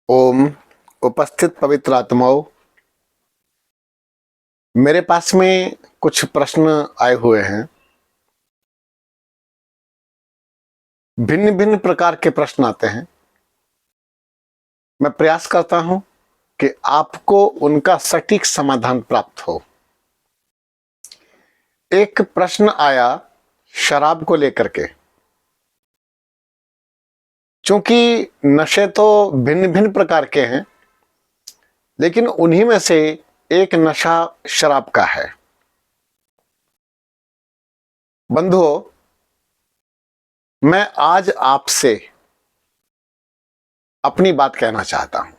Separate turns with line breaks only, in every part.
ओम। उपस्थित पवित्र आत्माओं, मेरे पास में कुछ प्रश्न आए हुए हैं। भिन्न भिन्न प्रकार के प्रश्न आते हैं। मैं प्रयास करता हूं कि आपको उनका सटीक समाधान प्राप्त हो। एक प्रश्न आया शराब को लेकर के। चूंकि नशे तो भिन्न भिन्न प्रकार के हैं, लेकिन उन्हीं में से एक नशा शराब का है। बंधुओं, मैं आज आपसे अपनी बात कहना चाहता हूं,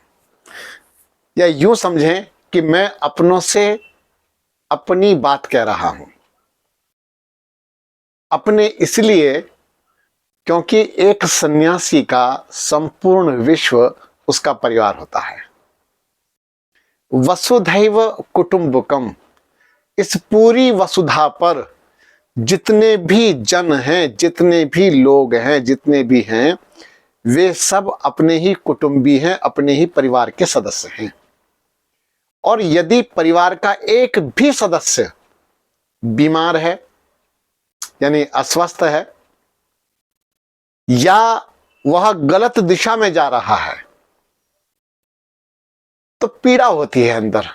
या यूं समझें कि मैं अपनों से अपनी बात कह रहा हूं। अपने इसलिए क्योंकि एक सन्यासी का संपूर्ण विश्व उसका परिवार होता है। वसुधैव कुटुंबकम, इस पूरी वसुधा पर जितने भी जन हैं, जितने भी लोग हैं, जितने भी हैं, वे सब अपने ही कुटुंबी हैं, अपने ही परिवार के सदस्य हैं। और यदि परिवार का एक भी सदस्य बीमार है, यानी अस्वस्थ है, या वह गलत दिशा में जा रहा है, तो पीड़ा होती है अंदर।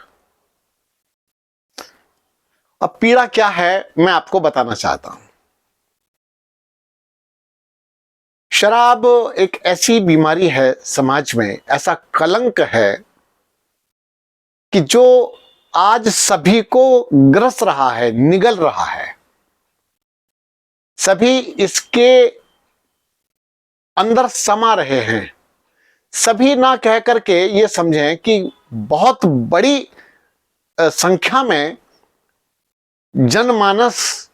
अब पीड़ा क्या है, मैं आपको बताना चाहता हूं। शराब एक ऐसी बीमारी है समाज में, ऐसा कलंक है कि जो आज सभी को ग्रस रहा है, निगल रहा है। सभी इसके अंदर समा रहे हैं। सभी ना कह करके ये समझें कि बहुत बड़ी संख्या में जनमानस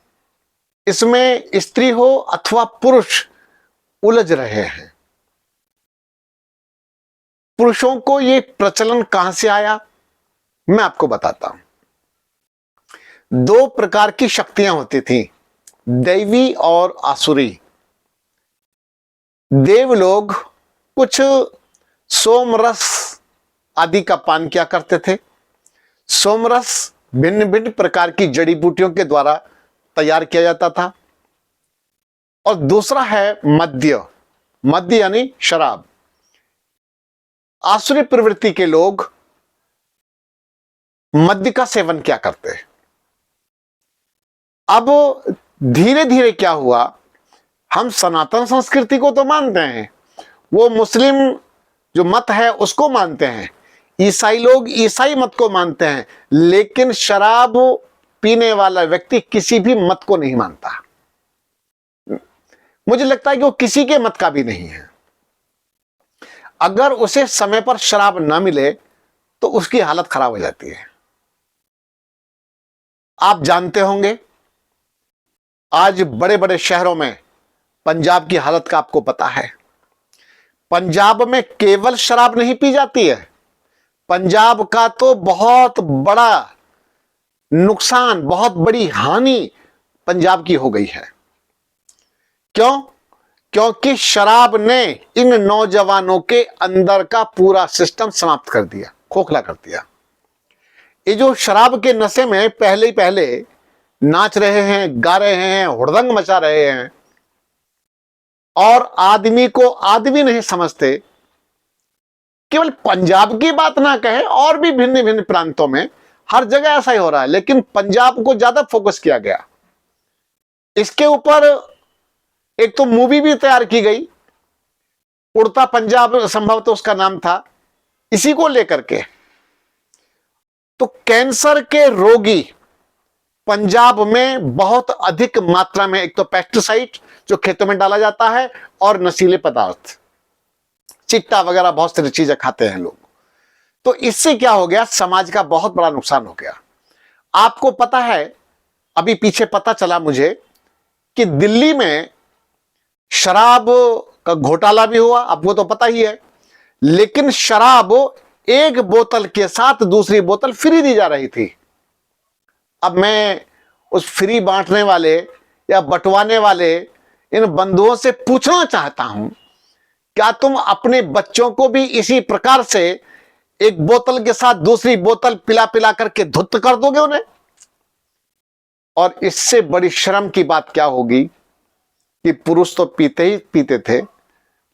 इसमें, स्त्री हो अथवा पुरुष, उलझ रहे हैं। पुरुषों को ये प्रचलन कहां से आया, मैं आपको बताता हूं। दो प्रकार की शक्तियां होती थी, दैवी और आसुरी। देव लोग कुछ सोमरस आदि का पान किया करते थे। सोमरस भिन्न भिन्न प्रकार की जड़ी बूटियों के द्वारा तैयार किया जाता था। और दूसरा है मद्य। मद्य यानी शराब। आसुरी प्रवृत्ति के लोग मद्य का सेवन क्या करते हैं। अब धीरे धीरे क्या हुआ, हम सनातन संस्कृति को तो मानते हैं, वो मुस्लिम जो मत है उसको मानते हैं, ईसाई लोग ईसाई मत को मानते हैं, लेकिन शराब पीने वाला व्यक्ति किसी भी मत को नहीं मानता। मुझे लगता है कि वो किसी के मत का भी नहीं है। अगर उसे समय पर शराब ना मिले तो उसकी हालत खराब हो जाती है। आप जानते होंगे, आज बड़े बड़े शहरों में पंजाब की हालत का आपको पता है। पंजाब में केवल शराब नहीं पी जाती है, पंजाब का तो बहुत बड़ा नुकसान, बहुत बड़ी हानि पंजाब की हो गई है। क्यों? क्योंकि शराब ने इन नौजवानों के अंदर का पूरा सिस्टम समाप्त कर दिया, खोखला कर दिया। ये जो शराब के नशे में पहले ही पहले नाच रहे हैं, गा रहे हैं, हुड़दंग मचा रहे हैं, और आदमी को आदमी नहीं समझते। केवल पंजाब की बात ना कहें, और भी भिन्न भिन्न प्रांतों में हर जगह ऐसा ही हो रहा है, लेकिन पंजाब को ज्यादा फोकस किया गया। इसके ऊपर एक तो मूवी भी तैयार की गई, उड़ता पंजाब संभवतः उसका नाम था, इसी को लेकर के। तो कैंसर के रोगी पंजाब में बहुत अधिक मात्रा में, एक तो पेस्टिसाइड जो खेतों में डाला जाता है, और नशीले पदार्थ, चिट्टा वगैरह बहुत सारी चीजें खाते हैं लोग। तो इससे क्या हो गया, समाज का बहुत बड़ा नुकसान हो गया। आपको पता है, अभी पीछे पता चला मुझे कि दिल्ली में शराब का घोटाला भी हुआ, आपको तो पता ही है। लेकिन शराब एक बोतल के साथ दूसरी बोतल फ्री दी जा रही थी। अब मैं उस फ्री बांटने वाले या बंटवाने वाले इन बंधुओं से पूछना चाहता हूं क्या तुम अपने बच्चों को भी इसी प्रकार से एक बोतल के साथ दूसरी बोतल पिला पिला करके धुत कर दोगे उन्हें? और इससे बड़ी शर्म की बात क्या होगी कि पुरुष तो पीते ही पीते थे,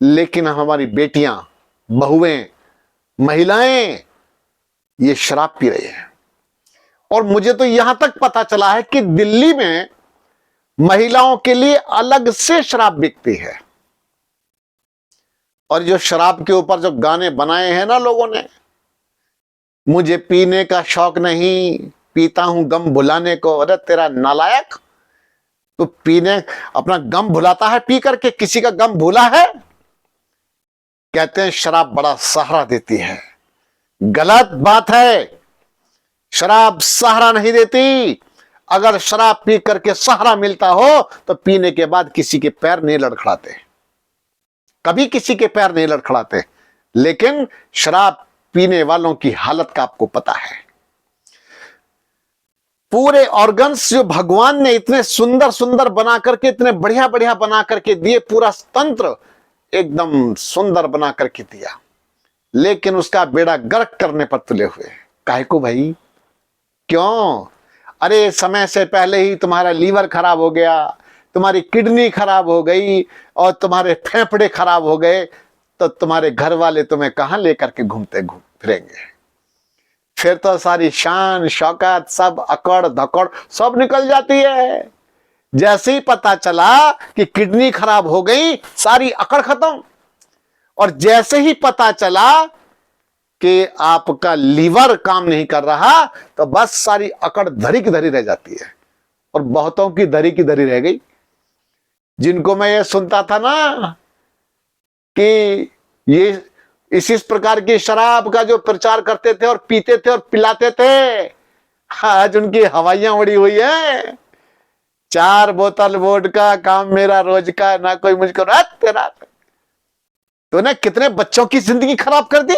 लेकिन हमारी बेटियां, बहुएं, महिलाएं ये शराब पी रही हैं। और मुझे तो यहां तक पता चला है कि दिल्ली में महिलाओं के लिए अलग से शराब बिकती है। और जो शराब के ऊपर जो गाने बनाए हैं ना लोगों ने, मुझे पीने का शौक नहीं, पीता हूं गम भुलाने को। अरे तेरा नालायक, तो पीने अपना गम भुलाता है पी करके, किसी का गम भूला है? कहते हैं शराब बड़ा सहारा देती है। गलत बात है, शराब सहारा नहीं देती। अगर शराब पी करके सहारा मिलता हो तो पीने के बाद किसी के पैर नहीं लड़खड़ाते, कभी किसी के पैर नहीं लड़खड़ाते। लेकिन शराब पीने वालों की हालत का आपको पता है। पूरे ऑर्गन्स जो भगवान ने इतने सुंदर सुंदर बना करके, इतने बढ़िया बढ़िया बना करके दिए, पूरा तंत्र एकदम सुंदर बना करके दिया, लेकिन उसका बेड़ा गर्क करने पर तुले हुए। काहे को भाई? क्यों? अरे समय से पहले ही तुम्हारा लीवर खराब हो गया, तुम्हारी किडनी खराब हो गई और तुम्हारे फेफड़े खराब हो गए, तो तुम्हारे घर वाले तुम्हें कहां लेकर के घूमते फिरेंगे? फिर तो सारी शान शौकत सब अकड़ धकड़ सब निकल जाती है। जैसे ही पता चला कि किडनी खराब हो गई, सारी अकड़ खत्म। और जैसे ही पता चला कि आपका लीवर काम नहीं कर रहा, तो बस सारी अकड़ धरी की धरी रह जाती है। और बहुतों की धरी की धरी रह गई। जिनको मैं ये सुनता था ना कि ये इस प्रकार की शराब का जो प्रचार करते थे और पीते थे और पिलाते थे, आज उनकी हवाइयां उड़ी हुई है। 4 बोतल वोडका काम मेरा रोज का, ना कोई मुझको रात तेरा। तूने कितने बच्चों की जिंदगी खराब कर दी।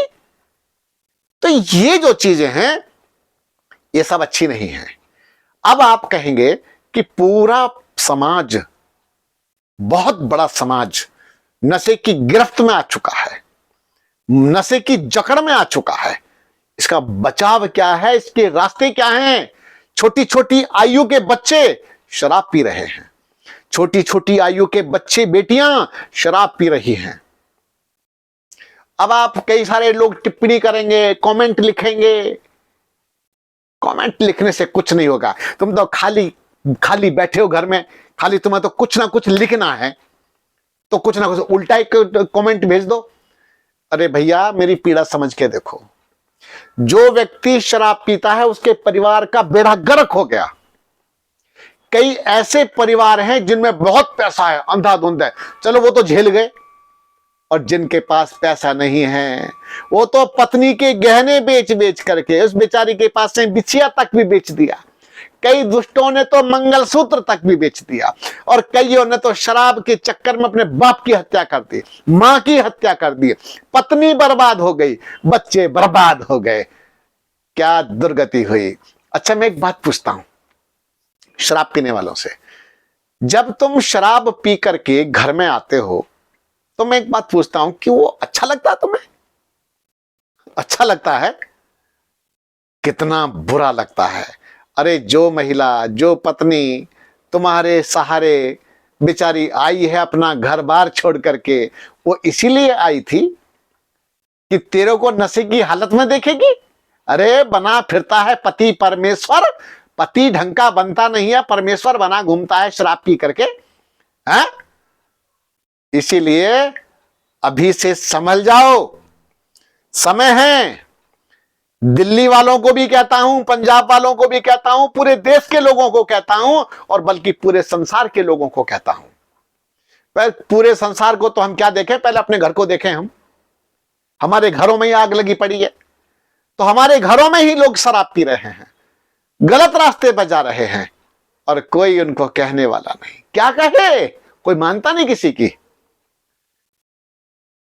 तो ये जो चीजें हैं ये सब अच्छी नहीं है। अब आप कहेंगे कि पूरा समाज, बहुत बड़ा समाज नशे की गिरफ्त में आ चुका है, नशे की जकड़ में आ चुका है। इसका बचाव क्या है? इसके रास्ते क्या हैं? छोटी छोटी आयु के बच्चे शराब पी रहे हैं, छोटी छोटी आयु के बच्चे बेटियां शराब पी रही हैं। अब आप कई सारे लोग टिप्पणी करेंगे, कमेंट लिखेंगे। कमेंट लिखने से कुछ नहीं होगा। तुम तो खाली खाली बैठे हो घर में, खाली तुम्हें तो कुछ ना कुछ लिखना है, तो कुछ ना कुछ उल्टा एक कमेंट भेज दो। अरे भैया, मेरी पीड़ा समझ के देखो। जो व्यक्ति शराब पीता है उसके परिवार का बेड़ा गर्क हो गया। कई ऐसे परिवार हैं जिनमें बहुत पैसा है, अंधाधुंध है, चलो वो तो झेल गए। और जिनके पास पैसा नहीं है वो तो पत्नी के गहने बेच बेच करके, उस बेचारी के पास से बिछिया तक भी बेच दिया। कई दुष्टों ने तो मंगलसूत्र तक भी बेच दिया। और कईयों ने तो शराब के चक्कर में अपने बाप की हत्या कर दी, मां की हत्या कर दी, पत्नी बर्बाद हो गई, बच्चे बर्बाद हो गए। क्या दुर्गति हुई। अच्छा, मैं एक बात पूछता हूं शराब पीने वालों से। जब तुम शराब पी करके घर में आते हो तो मैं एक बात पूछता हूं कि वो अच्छा लगता है तुम्हें? अच्छा लगता है? कितना बुरा लगता है। अरे जो महिला, जो पत्नी तुम्हारे सहारे बेचारी आई है अपना घर बार छोड़ करके, वो इसीलिए आई थी कि तेरे को नशे की हालत में देखेगी। अरे बना फिरता है पति परमेश्वर, पति ढंग का बनता नहीं है, परमेश्वर बना घूमता है शराब पी करके, है? इसीलिए अभी से संभल जाओ, समय है। दिल्ली वालों को भी कहता हूं, पंजाब वालों को भी कहता हूं, पूरे देश के लोगों को कहता हूं, और बल्कि पूरे संसार के लोगों को कहता हूं। पर पूरे संसार को तो हम क्या देखें, पहले अपने घर को देखें। हम हमारे घरों में ही आग लगी पड़ी है, तो हमारे घरों में ही लोग शराब पी रहे हैं, गलत रास्ते पर जा रहे हैं, और कोई उनको कहने वाला नहीं। क्या कहे, कोई मानता नहीं किसी की।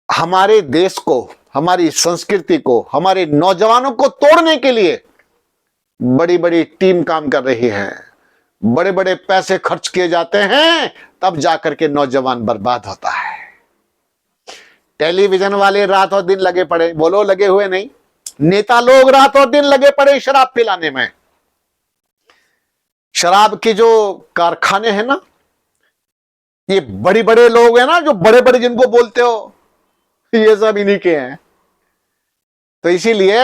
हमारे देश को, हमारी संस्कृति को, हमारे नौजवानों को तोड़ने के लिए बड़ी बड़ी टीम काम कर रही है, बड़े बड़े पैसे खर्च किए जाते हैं, तब जाकर के नौजवान बर्बाद होता है। टेलीविजन वाले रात और दिन लगे पड़े, बोलो लगे हुए नहीं? नेता लोग रात और दिन लगे पड़े शराब पिलाने में। शराब के जो कारखाने हैं ना, ये बड़े बड़े लोग हैं ना, जो बड़े बड़े जिनको बोलते हो, ये सब इन्हीं के हैं। तो इसीलिए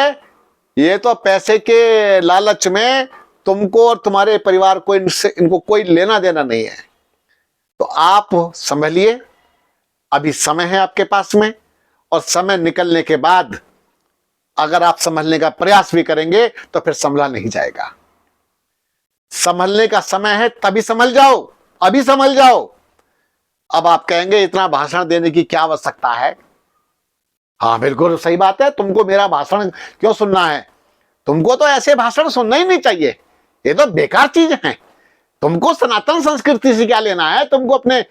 ये तो पैसे के लालच में तुमको और तुम्हारे परिवार को इनको कोई लेना देना नहीं है। तो आप संभलिए, अभी समय है आपके पास में, और समय निकलने के बाद अगर आप संभलने का प्रयास भी करेंगे तो फिर संभला नहीं जाएगा। संभलने का समय है, तभी संभल जाओ, अभी संभल जाओ। अब आप कहेंगे इतना भाषण देने की क्या आवश्यकता है? हाँ बिल्कुल सही बात है, तुमको मेरा भाषण क्यों सुनना है? तुमको तो ऐसे भाषण सुनना ही नहीं चाहिए, ये तो बेकार चीज है। तुमको सनातन संस्कृति से क्या लेना है? तुमको अपने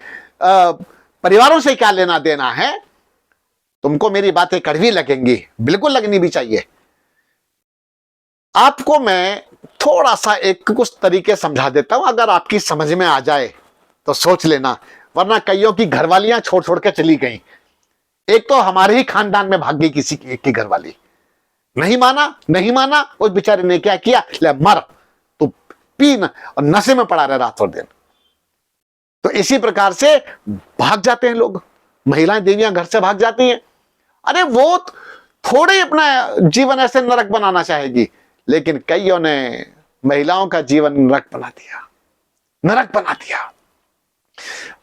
परिवारों से क्या लेना देना है? तुमको मेरी बातें कड़वी लगेंगी, बिल्कुल लगनी भी चाहिए। आपको मैं थोड़ा सा एक कुछ तरीके समझा देता हूं, अगर आपकी समझ में आ जाए तो सोच लेना, वरना कईयों की घरवालियां छोड़ छोड़ के चली गई। एक तो हमारे ही खानदान में भाग गई किसी की, एक की घरवाली। नहीं माना, नहीं माना, उस बेचारे ने क्या किया, ले मर, तू पी न, और नशे में पड़ा रहे रात और दिन। तो इसी प्रकार से भाग जाते हैं लोग, महिलाएं देवियां घर से भाग जाती हैं। अरे वो थोड़े अपना जीवन ऐसे नरक बनाना चाहेगी, लेकिन कईयों ने महिलाओं का जीवन नरक बना दिया, नरक बना दिया।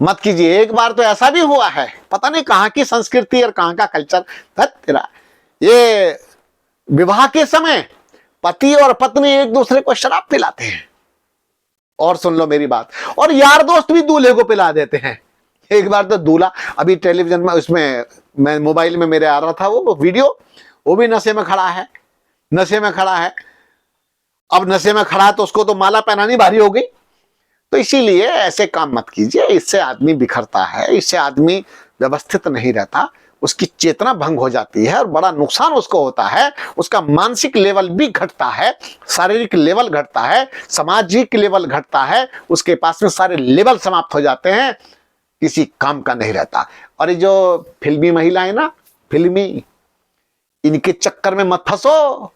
मत कीजिए। एक बार तो ऐसा भी हुआ है, पता नहीं कहां की संस्कृति और कहां का कल्चर तेरा, ये विवाह के समय पति और पत्नी एक दूसरे को शराब पिलाते हैं। और सुन लो मेरी बात, और यार दोस्त भी दूल्हे को पिला देते हैं। एक बार तो दूल्हा, अभी टेलीविजन में, उसमें मैं मोबाइल में मेरे आ रहा था वो वीडियो, वो भी नशे में खड़ा है, नशे में खड़ा है। अब नशे में खड़ा है तो उसको तो माला पहनानी भारी हो गई। तो इसीलिए ऐसे काम मत कीजिए, इससे आदमी बिखरता है, इससे आदमी व्यवस्थित नहीं रहता, उसकी चेतना भंग हो जाती है और बड़ा नुकसान उसको होता है। उसका मानसिक लेवल भी घटता है, शारीरिक लेवल घटता है, सामाजिक लेवल घटता है, उसके पास में सारे लेवल समाप्त हो जाते हैं, किसी काम का नहीं रहता। और ये जो फिल्मी महिलाएं ना, फिल्मी, इनके चक्कर में मत फंसो।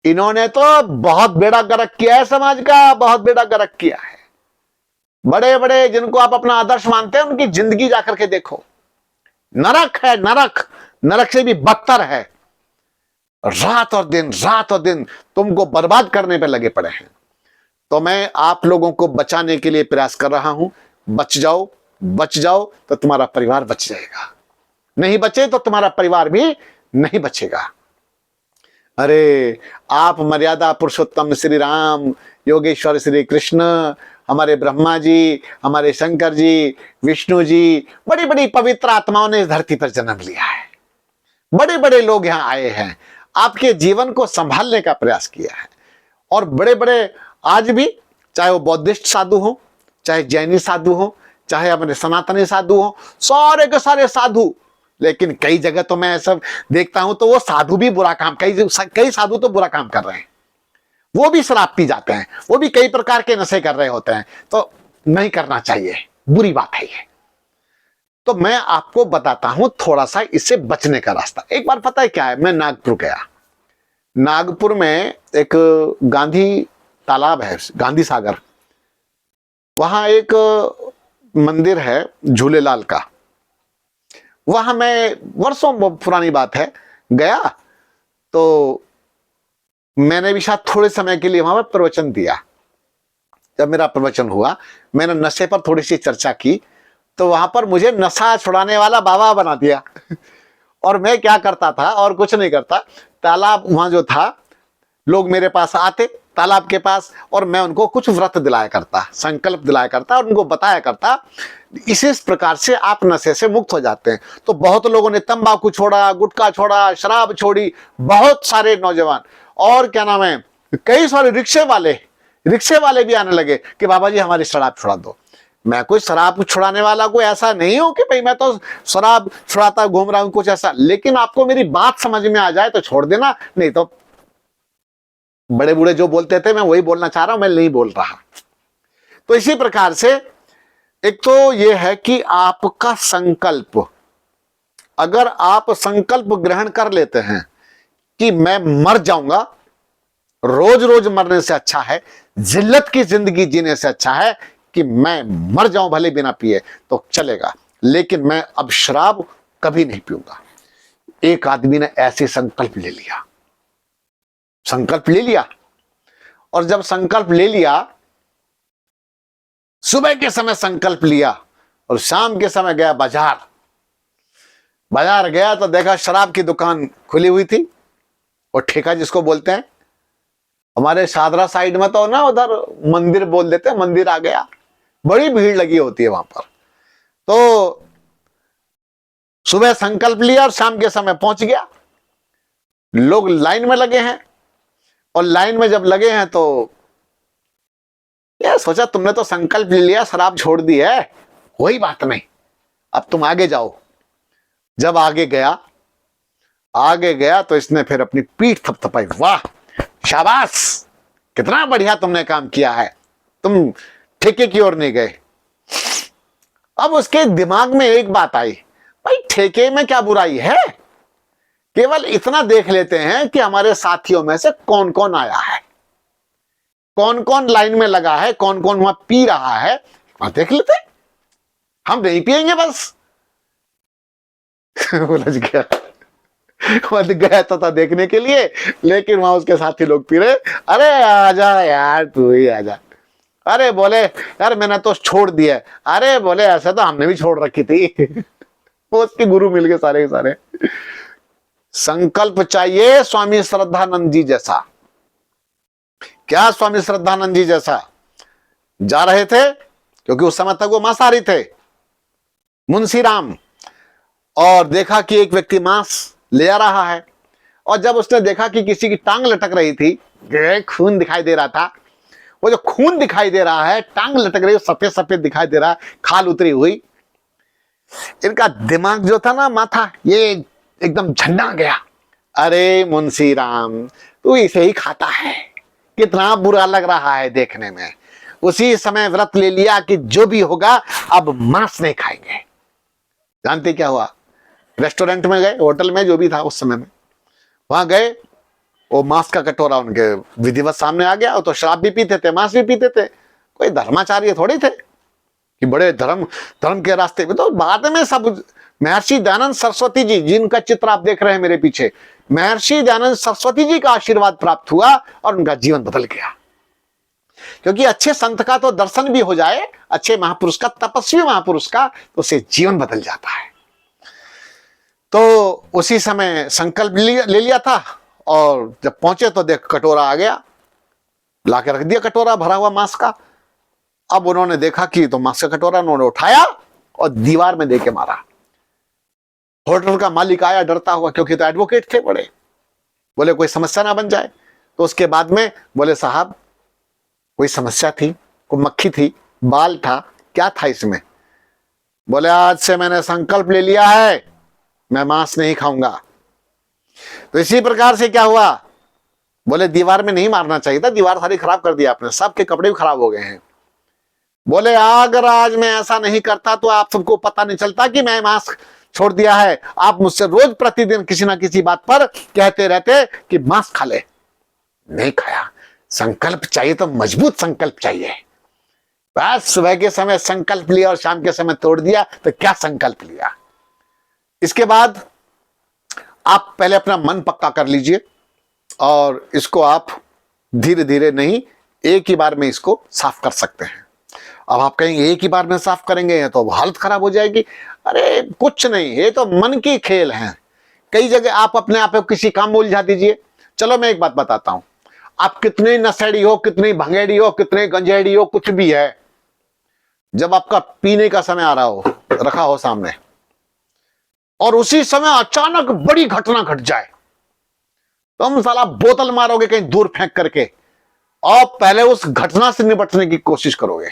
इन्होंने तो बहुत बेड़ा गर्क किया है, समाज का बहुत बेड़ा गर्क किया है। बड़े बड़े जिनको आप अपना आदर्श मानते हैं, उनकी जिंदगी जाकर के देखो, नरक है, नरक, नरक से भी बदतर है। रात और दिन तुमको बर्बाद करने पे लगे पड़े हैं। तो मैं आप लोगों को बचाने के लिए प्रयास कर रहा हूं। बच जाओ, बच जाओ तो तुम्हारा परिवार बच जाएगा, नहीं बचे तो तुम्हारा परिवार भी नहीं बचेगा। अरे आप मर्यादा पुरुषोत्तम श्री राम, योगेश्वर श्री कृष्ण, हमारे ब्रह्मा जी, हमारे शंकर जी, विष्णु जी, बड़ी बड़ी पवित्र आत्माओं ने इस धरती पर जन्म लिया है। बड़े बड़े लोग यहां आए हैं, आपके जीवन को संभालने का प्रयास किया है। और बड़े बड़े आज भी, चाहे वो बौद्धिस्ट साधु हो, चाहे जैनी साधु हो, चाहे अपने सनातनी साधु हो, सारे के सारे साधु। लेकिन कई जगह तो मैं ऐसा देखता हूं तो वो साधु भी बुरा काम, कई साधु तो बुरा काम कर रहे हैं, वो भी शराब पी जाते हैं, वो भी कई प्रकार के नशे कर रहे होते हैं। तो नहीं करना चाहिए, बुरी बात है ये। तो मैं आपको बताता हूं थोड़ा सा इससे बचने का रास्ता। एक बार पता है क्या है, मैं नागपुर गया। नागपुर में एक गांधी तालाब है, गांधी सागर, वहां एक मंदिर है झूलेलाल का। वहां मैं, वर्षों पुरानी बात है, गया तो मैंने भी शायद थोड़े समय के लिए वहां पर प्रवचन दिया। जब मेरा प्रवचन हुआ, मैंने नशे पर थोड़ी सी चर्चा की, तो वहां पर मुझे नशा छुड़ाने वाला बाबा बना दिया। और मैं क्या करता था, और कुछ नहीं करता, तालाब वहां जो था, लोग मेरे पास आते तालाब के पास, और मैं उनको कुछ व्रत दिलाया करता, संकल्प दिलाया करता, और उनको बताया करता इसी प्रकार से आप नशे से मुक्त हो जाते हैं। तो बहुत लोगों ने तंबाकू छोड़ा, गुटखा छोड़ा, शराब छोड़ी, बहुत सारे नौजवान, और क्या नाम है, कई सारे रिक्शे वाले भी आने लगे कि बाबा जी हमारी शराब छुड़ा दो। मैं कोई शराब छुड़ाने वाला कोई ऐसा नहीं हूं कि भाई मैं तो शराब छुड़ाता घूम रहा हूं कुछ ऐसा, लेकिन आपको मेरी बात समझ में आ जाए तो छोड़ देना, नहीं तो बड़े बूढ़े जो बोलते थे मैं वही बोलना चाह रहा हूं, मैं नहीं बोल रहा। तो इसी प्रकार से एक तो यह है कि आपका संकल्प, अगर आप संकल्प ग्रहण कर लेते हैं कि मैं मर जाऊंगा, रोज रोज मरने से अच्छा है, जिल्लत की जिंदगी जीने से अच्छा है कि मैं मर जाऊं भले बिना पिए, तो चलेगा, लेकिन मैं अब शराब कभी नहीं पीऊंगा। एक आदमी ने ऐसे संकल्प ले लिया, संकल्प ले लिया, और जब संकल्प ले लिया, सुबह के समय संकल्प लिया और शाम के समय गया बाजार। बाजार गया तो देखा शराब की दुकान खुली हुई थी, और ठेका जिसको बोलते हैं, हमारे शादरा साइड में तो ना उधर मंदिर बोल देते हैं, मंदिर आ गया, बड़ी भीड़ लगी होती है वहां पर। तो सुबह संकल्प लिया और शाम के समय पहुंच गया। लोग लाइन में लगे हैं, और लाइन में जब लगे हैं तो ये सोचा तुमने तो संकल्प ले लिया, शराब छोड़ दी है, कोई बात नहीं, अब तुम आगे जाओ। जब आगे गया तो इसने फिर अपनी पीठ थपथपाई, वाह शाबाश, कितना बढ़िया तुमने काम किया है, तुम ठेके की ओर नहीं गए। अब उसके दिमाग में एक बात आई, भाई ठेके में क्या बुराई है, केवल इतना देख लेते हैं कि हमारे साथियों में से कौन कौन आया है, कौन कौन लाइन में लगा है, कौन कौन वहां पी रहा है, वहां देख लेते, हम नहीं पिएंगे बस। उलझ गया, मत गया तो था देखने के लिए, लेकिन वहां उसके साथी लोग पी रहे, अरे आजा यार तू ही आजा, अरे बोले यार मैंने तो छोड़ दिया, अरे बोले ऐसा तो हमने भी छोड़ रखी थी। वो उसके गुरु मिल गए सारे के सारे। संकल्प चाहिए स्वामी श्रद्धानंद जी जैसा। क्या स्वामी श्रद्धानंद जी जैसा? जा रहे थे, क्योंकि उस समय तक वो मांसाहारी थे, मुंशीराम, और देखा कि एक व्यक्ति मांस ले आ रहा है, और जब उसने देखा कि किसी की टांग लटक रही थी, खून दिखाई दे रहा था, वो जो खून दिखाई दे रहा है, टांग लटक रही है, सफेद सफेद दिखाई दे रहा है, खाल उतरी हुई, इनका दिमाग जो था ना, माथा ये एकदम झन्ना गया। अरे मुंशीराम तू इसे ही खाता है, कितना बुरा लग रहा है देखने में। उसी समय व्रत ले लिया कि जो भी होगा अब मांस नहीं खाएंगे। जानते क्या हुआ? रेस्टोरेंट में गए, होटल में जो भी था उस समय में, वहां गए, वो मांस का कटोरा उनके विधिवत सामने आ गया। वो तो शराब भी पीते थे, मांस भी पीते थे, कोई धर्माचार्य थोड़ी थे कि बड़े धर्म के रास्ते में। तो बाद में सब महर्षि दयानंद सरस्वती जी, जिनका चित्र आप देख रहे हैं मेरे पीछे, महर्षि दयानंद सरस्वती जी का आशीर्वाद प्राप्त हुआ और उनका जीवन बदल गया। क्योंकि अच्छे संत का तो दर्शन भी हो जाए, अच्छे महापुरुष का, तपस्वी महापुरुष का, तो उससे जीवन बदल जाता है। तो उसी समय संकल्प ले लिया था, और जब पहुंचे तो देख कटोरा आ गया, लाके रख दिया कटोरा भरा हुआ मांस का। अब उन्होंने देखा कि तो मांस का कटोरा उन्होंने उठाया और दीवार में देके मारा। होटल का मालिक आया डरता हुआ, क्योंकि तो एडवोकेट थे बड़े, बोले कोई समस्या ना बन जाए। तो उसके बाद में बोले साहब कोई समस्या थी, कोई मक्खी थी, बाल था, क्या था इसमें? बोले आज से मैंने संकल्प ले लिया है, मैं मांस नहीं खाऊंगा। तो इसी प्रकार से क्या हुआ? बोले दीवार में नहीं मारना चाहिए था, दीवार सारी खराब कर दिया आपने, सबके कपड़े भी खराब हो गए हैं। बोले अगर आज मैं ऐसा नहीं करता तो आप सबको पता नहीं चलता कि मैं मांस छोड़ दिया है। आप मुझसे रोज प्रतिदिन किसी ना किसी बात पर कहते रहते कि मांस खा ले, नहीं खाया। संकल्प चाहिए तो मजबूत संकल्प चाहिए। बस सुबह के समय संकल्प लिया और शाम के समय तोड़ दिया, तो क्या संकल्प लिया। इसके बाद आप पहले अपना मन पक्का कर लीजिए, और इसको आप धीरे धीरे नहीं, एक ही बार में इसको साफ कर सकते हैं। अब आप कहेंगे एक ही बार में साफ करेंगे तो हालत खराब हो जाएगी। अरे कुछ नहीं, ये तो मन की खेल है। कई जगह आप अपने आप को किसी काम में उलझा दीजिए। चलो मैं एक बात बताता हूं, आप कितनी नशेड़ी हो, कितनी भंगेड़ी हो, कितने गंजेड़ी हो, कुछ भी है, जब आपका पीने का समय आ रहा हो, रखा हो सामने, और उसी समय अचानक बड़ी घटना घट जाए, तुम साला बोतल मारोगे कहीं दूर फेंक करके, और पहले उस घटना से निपटने की कोशिश करोगे।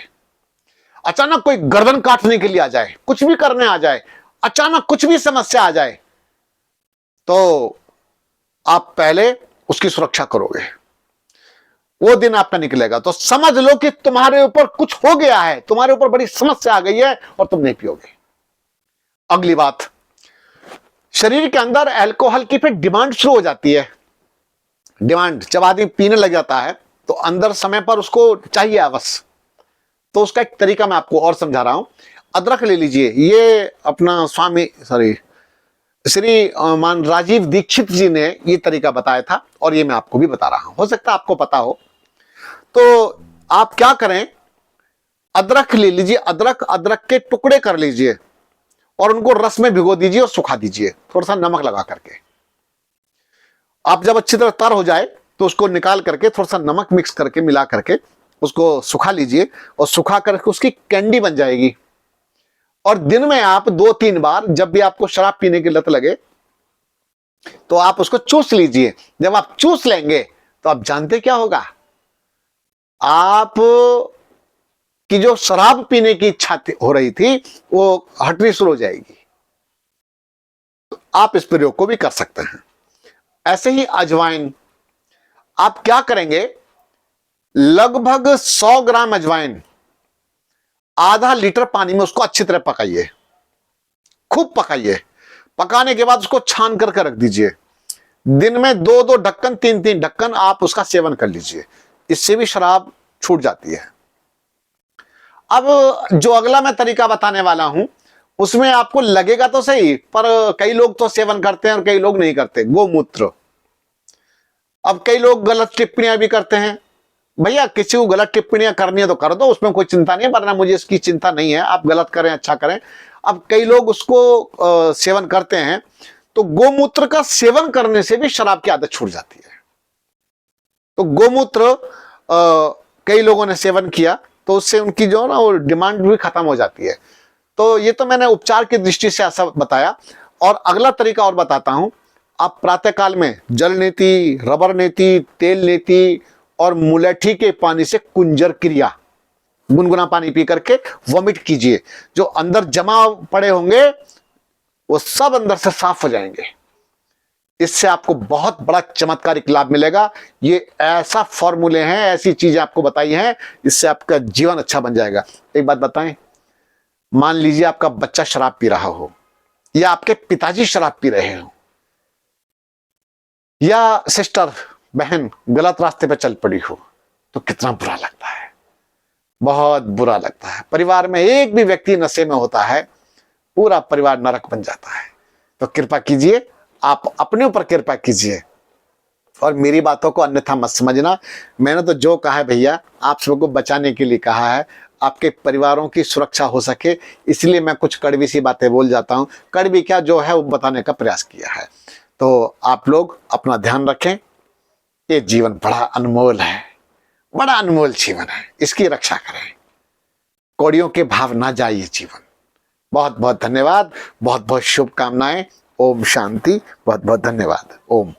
अचानक कोई गर्दन काटने के लिए आ जाए, कुछ भी करने आ जाए, अचानक कुछ भी समस्या आ जाए, तो आप पहले उसकी सुरक्षा करोगे। वो दिन आपका निकलेगा तो समझ लो कि तुम्हारे ऊपर कुछ हो गया है, तुम्हारे ऊपर बड़ी समस्या आ गई है और तुम नहीं पियोगे। अगली बात, शरीर के अंदर अल्कोहल की फिर डिमांड शुरू हो जाती है। डिमांड, जब आदमी पीने लग जाता है तो अंदर समय पर उसको चाहिए अवश्य। तो उसका एक तरीका मैं आपको और समझा रहा हूं। अदरक ले लीजिए, ये अपना श्री मान राजीव दीक्षित जी ने ये तरीका बताया था और ये मैं आपको भी बता रहा हूं, हो सकता है आपको पता हो। तो आप क्या करें, अदरक ले लीजिए, अदरक के टुकड़े कर लीजिए और उनको रस में भिगो दीजिए और सुखा दीजिए थोड़ा सा नमक लगा करके। आप जब अच्छी तरह तर हो जाए तो उसको निकाल करके थोड़ा सा नमक मिक्स करके मिला करके उसको सुखा लीजिए और सुखा करके उसकी कैंडी बन जाएगी। और दिन में आप 2-3 बार, जब भी आपको शराब पीने की लत लगे तो आप उसको चूस लीजिए। जब आप चूस लेंगे तो आप जानते क्या होगा, आप की जो शराब पीने की इच्छा हो रही थी वो हटनी शुरू हो जाएगी। तो आप इस प्रयोग को भी कर सकते हैं। ऐसे ही अजवाइन, आप क्या करेंगे, लगभग 100 ग्राम अजवाइन आधा लीटर पानी में उसको अच्छी तरह पकाइए, खूब पकाइए। पकाने के बाद उसको छान करके रख दीजिए। दिन में 2-2 ढक्कन, 3-3 ढक्कन आप उसका सेवन कर लीजिए। इससे भी शराब छूट जाती है। अब जो अगला मैं तरीका बताने वाला हूं उसमें आपको लगेगा तो सही, पर कई लोग तो सेवन करते हैं और कई लोग नहीं करते। गोमूत्र। अब कई लोग गलत टिप्पणियां भी करते हैं। भैया किसी को गलत टिप्पणियां करनी है तो कर दो, उसमें कोई चिंता नहीं है, वरना मुझे इसकी चिंता नहीं है, आप गलत करें अच्छा करें। अब कई लोग उसको सेवन करते हैं, तो गोमूत्र का सेवन करने से भी शराब की आदत छूट जाती है। तो गोमूत्र कई लोगों ने सेवन किया तो उससे उनकी जो ना वो डिमांड भी खत्म हो जाती है। तो ये तो मैंने उपचार की दृष्टि से ऐसा बताया। और अगला तरीका और बताता हूं। आप प्रातःकाल में जल नीति, रबर नीति, तेल नीति और मुलेठी के पानी से कुंजर क्रिया, गुनगुना पानी पी करके वॉमिट कीजिए। जो अंदर जमा पड़े होंगे वो सब अंदर से साफ हो जाएंगे। इससे आपको बहुत बड़ा चमत्कारिक लाभ मिलेगा। ये ऐसा फॉर्मूले हैं, ऐसी चीजें आपको बताई हैं, इससे आपका जीवन अच्छा बन जाएगा। एक बात बताएं, मान लीजिए आपका बच्चा शराब पी रहा हो या आपके पिताजी शराब पी रहे हो या सिस्टर, बहन गलत रास्ते पे चल पड़ी हो, तो कितना बुरा लगता है, बहुत बुरा लगता है। परिवार में एक भी व्यक्ति नशे में होता है, पूरा परिवार नरक बन जाता है। तो कृपा कीजिए, आप अपने ऊपर कृपा कीजिए और मेरी बातों को अन्यथा मत समझना। मैंने तो जो कहा है भैया, आप सबको बचाने के लिए कहा है, आपके परिवारों की सुरक्षा हो सके, इसलिए मैं कुछ कड़वी सी बातें बोल जाता हूं। कड़वी क्या जो है वो बताने का प्रयास किया है। तो आप लोग अपना ध्यान रखें। ये जीवन बड़ा अनमोल है, बड़ा अनमोल जीवन है, इसकी रक्षा करें। कौड़ियों के भाव ना जाए ये जीवन। बहुत बहुत धन्यवाद, बहुत बहुत शुभकामनाएं। ओम शांति। बहुत बहुत धन्यवाद। ओम।